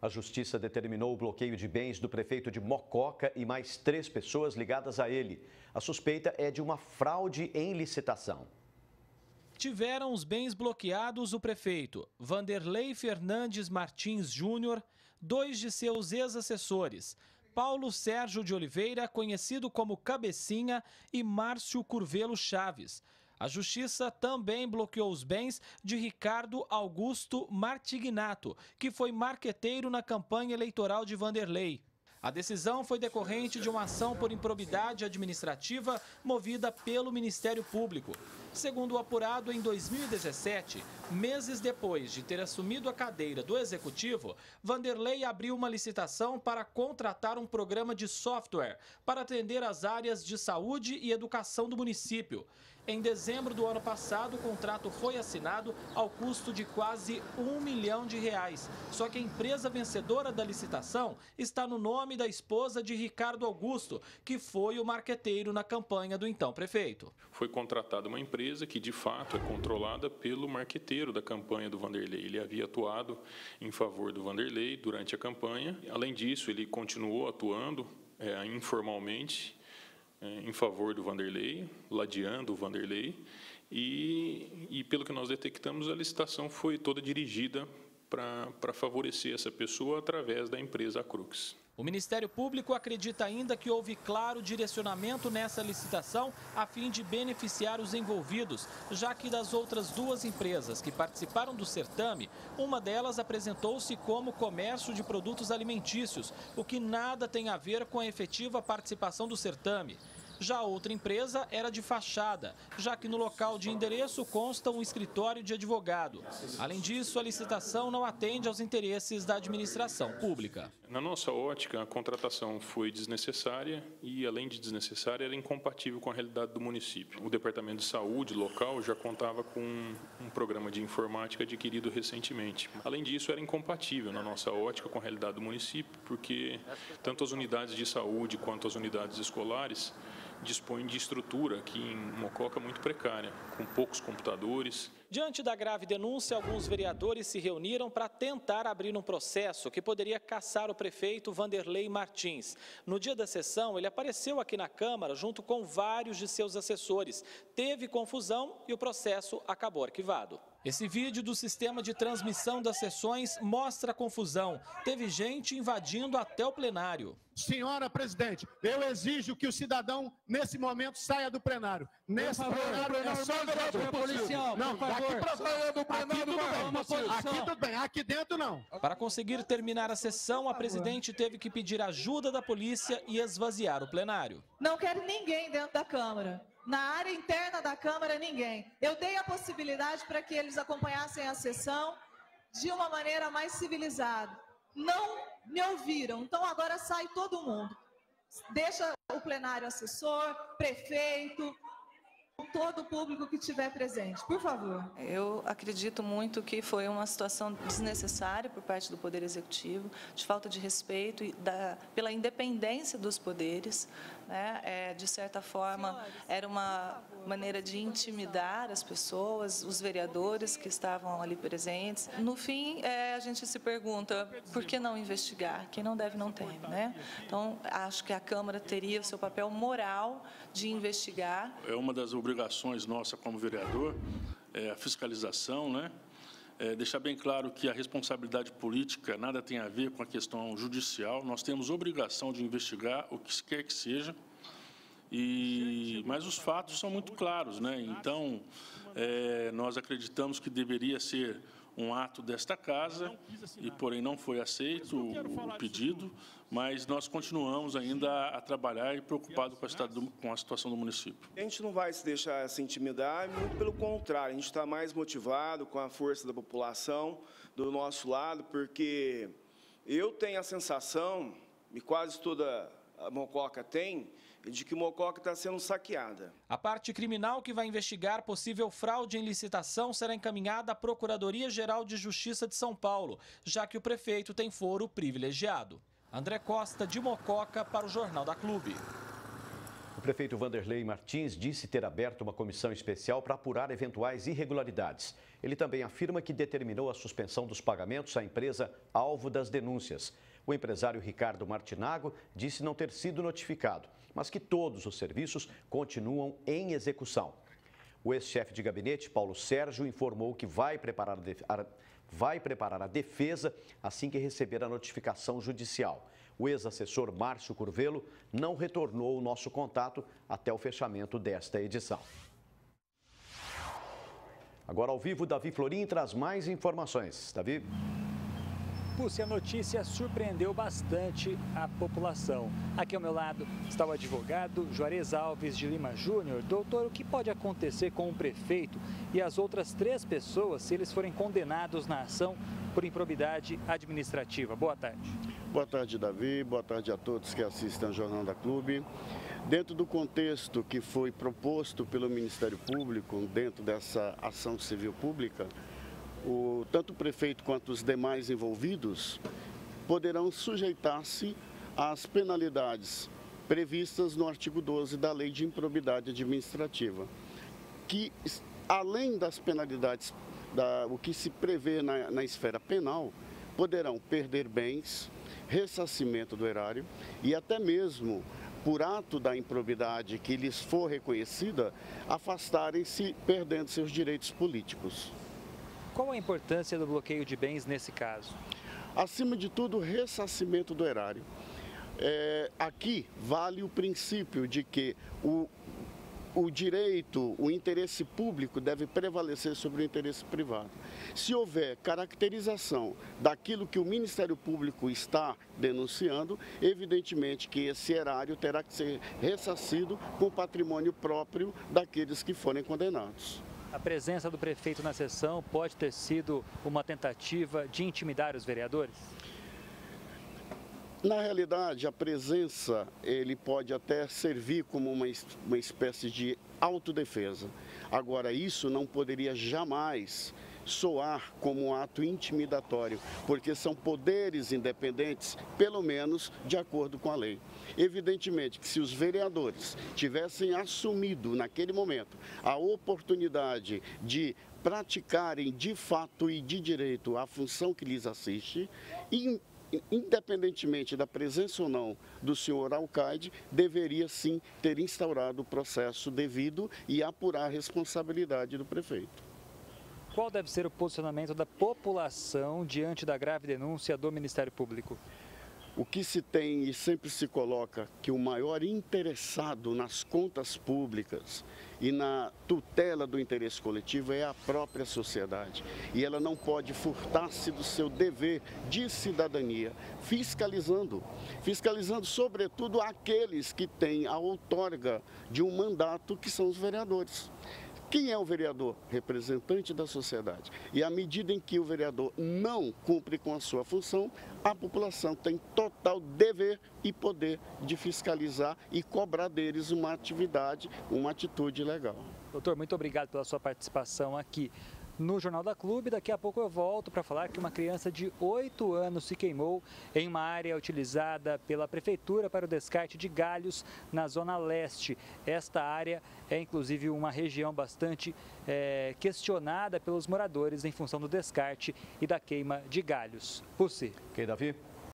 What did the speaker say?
A Justiça determinou o bloqueio de bens do prefeito de Mococa e mais 3 pessoas ligadas a ele. A suspeita é de uma fraude em licitação. Tiveram os bens bloqueados o prefeito Vanderlei Fernandes Martins Júnior, 2 de seus ex-assessores, Paulo Sérgio de Oliveira, conhecido como Cabecinha, e Márcio Curvelo Chaves. A Justiça também bloqueou os bens de Ricardo Augusto Martignato, que foi marqueteiro na campanha eleitoral de Vanderlei. A decisão foi decorrente de uma ação por improbidade administrativa movida pelo Ministério Público. Segundo o apurado, em 2017, meses depois de ter assumido a cadeira do Executivo, Vanderlei abriu uma licitação para contratar um programa de software para atender as áreas de saúde e educação do município. Em dezembro do ano passado, o contrato foi assinado ao custo de quase R$1 milhão. Só que a empresa vencedora da licitação está no nome da esposa de Ricardo Augusto, que foi o marqueteiro na campanha do então prefeito. Foi contratada uma empresa que, de fato, é controlada pelo marqueteiro da campanha do Vanderlei. Ele havia atuado em favor do Vanderlei durante a campanha. Além disso, ele continuou atuando informalmente em favor do Vanderlei, ladeando o Vanderlei, e pelo que nós detectamos, a licitação foi toda dirigida para favorecer essa pessoa através da empresa Crux. O Ministério Público acredita ainda que houve claro direcionamento nessa licitação a fim de beneficiar os envolvidos, já que das outras 2 empresas que participaram do certame, uma delas apresentou-se como comércio de produtos alimentícios, o que nada tem a ver com a efetiva participação do certame. Já a outra empresa era de fachada, já que no local de endereço consta um escritório de advogado. Além disso, a licitação não atende aos interesses da administração pública. Na nossa ótica, a contratação foi desnecessária e, além de desnecessária, era incompatível com a realidade do município. O Departamento de Saúde local já contava com um programa de informática adquirido recentemente. Além disso, era incompatível, na nossa ótica, com a realidade do município, porque tanto as unidades de saúde quanto as unidades escolares dispõe de estrutura aqui em Mococa muito precária, com poucos computadores. Diante da grave denúncia, alguns vereadores se reuniram para tentar abrir um processo que poderia caçar o prefeito Vanderlei Martins. No dia da sessão, ele apareceu aqui na Câmara junto com vários de seus assessores. Teve confusão e o processo acabou arquivado. Esse vídeo do sistema de transmissão das sessões mostra a confusão. Teve gente invadindo até o plenário. Senhora presidente, eu exijo que o cidadão, nesse momento, saia do plenário. Nesse plenário é só vereador policial. Não, daqui para sair do plenário aqui tudo bem, aqui dentro não. Para conseguir terminar a sessão, a presidente teve que pedir ajuda da polícia e esvaziar o plenário. Não quero ninguém dentro da Câmara. Na área interna da Câmara, ninguém. Eu dei a possibilidade para que eles acompanhassem a sessão de uma maneira mais civilizada. Não me ouviram, então agora sai todo mundo. Deixa o plenário assessor, prefeito, todo o público que estiver presente, por favor. Eu acredito muito que foi uma situação desnecessária por parte do Poder Executivo, de falta de respeito pela independência dos poderes, né? De certa forma, era uma maneira de intimidar as pessoas, os vereadores que estavam ali presentes. No fim, a gente se pergunta, por que não investigar? Quem não deve, não tem, né? Então, acho que a Câmara teria o seu papel moral de investigar. É uma das obrigações nossa como vereador, a fiscalização, né? Deixar bem claro que a responsabilidade política nada tem a ver com a questão judicial. Nós temos obrigação de investigar o que quer que seja, mas os fatos são muito claros, né? Então, nós acreditamos que deveria ser um ato desta casa, e porém não foi aceito o pedido, mas nós continuamos ainda a trabalhar e preocupados com a situação do município. A gente não vai se deixar se intimidar, muito pelo contrário, a gente está mais motivado com a força da população do nosso lado, porque eu tenho a sensação, e quase toda a Mococa tem, de que Mococa está sendo saqueada. A parte criminal que vai investigar possível fraude em licitação será encaminhada à Procuradoria-Geral de Justiça de São Paulo, já que o prefeito tem foro privilegiado. André Costa, de Mococa, para o Jornal da Clube. O prefeito Vanderlei Martins disse ter aberto uma comissão especial para apurar eventuais irregularidades. Ele também afirma que determinou a suspensão dos pagamentos à empresa alvo das denúncias. O empresário Ricardo Martinago disse não ter sido notificado, mas que todos os serviços continuam em execução. O ex-chefe de gabinete, Paulo Sérgio, informou que vai preparar a defesa assim que receber a notificação judicial. O ex-assessor Márcio Curvelo não retornou o nosso contato até o fechamento desta edição. Agora, ao vivo, Davi Florim traz mais informações. Davi? A notícia surpreendeu bastante a população. Aqui ao meu lado está o advogado Juarez Alves de Lima Júnior. Doutor, o que pode acontecer com o prefeito e as outras 3 pessoas se eles forem condenados na ação por improbidade administrativa? Boa tarde. Boa tarde, Davi. Boa tarde a todos que assistem ao Jornal da Clube. Dentro do contexto que foi proposto pelo Ministério Público, dentro dessa ação civil pública, tanto o prefeito quanto os demais envolvidos poderão sujeitar-se às penalidades previstas no artigo 12 da Lei de Improbidade Administrativa, que, além das penalidades, o que se prevê na esfera penal, poderão perder bens, ressarcimento do erário e até mesmo, por ato da improbidade que lhes for reconhecida, afastarem-se perdendo seus direitos políticos. Qual a importância do bloqueio de bens nesse caso? Acima de tudo, o ressarcimento do erário. Aqui vale o princípio de que o direito, o interesse público deve prevalecer sobre o interesse privado. Se houver caracterização daquilo que o Ministério Público está denunciando, evidentemente que esse erário terá que ser ressarcido com o patrimônio próprio daqueles que forem condenados. A presença do prefeito na sessão pode ter sido uma tentativa de intimidar os vereadores? Na realidade, a presença ele pode até servir como uma espécie de autodefesa. Agora, isso não poderia jamais soar como um ato intimidatório, porque são poderes independentes, pelo menos de acordo com a lei. Evidentemente que se os vereadores tivessem assumido naquele momento a oportunidade de praticarem de fato e de direito a função que lhes assiste, independentemente da presença ou não do senhor alcaide, deveria sim ter instaurado o processo devido e apurar a responsabilidade do prefeito. Qual deve ser o posicionamento da população diante da grave denúncia do Ministério Público? O que se tem e sempre se coloca que o maior interessado nas contas públicas e na tutela do interesse coletivo é a própria sociedade. E ela não pode furtar-se do seu dever de cidadania, fiscalizando sobretudo aqueles que têm a outorga de um mandato, que são os vereadores. Quem é o vereador? Representante da sociedade. E à medida em que o vereador não cumpre com a sua função, a população tem total dever e poder de fiscalizar e cobrar deles uma atividade, uma atitude legal. Doutor, muito obrigado pela sua participação aqui no Jornal da Clube. Daqui a pouco eu volto para falar que uma criança de 8 anos se queimou em uma área utilizada pela Prefeitura para o descarte de galhos na Zona Leste. Esta área é inclusive uma região bastante questionada pelos moradores em função do descarte e da queima de galhos. Pussi. Ok, Davi.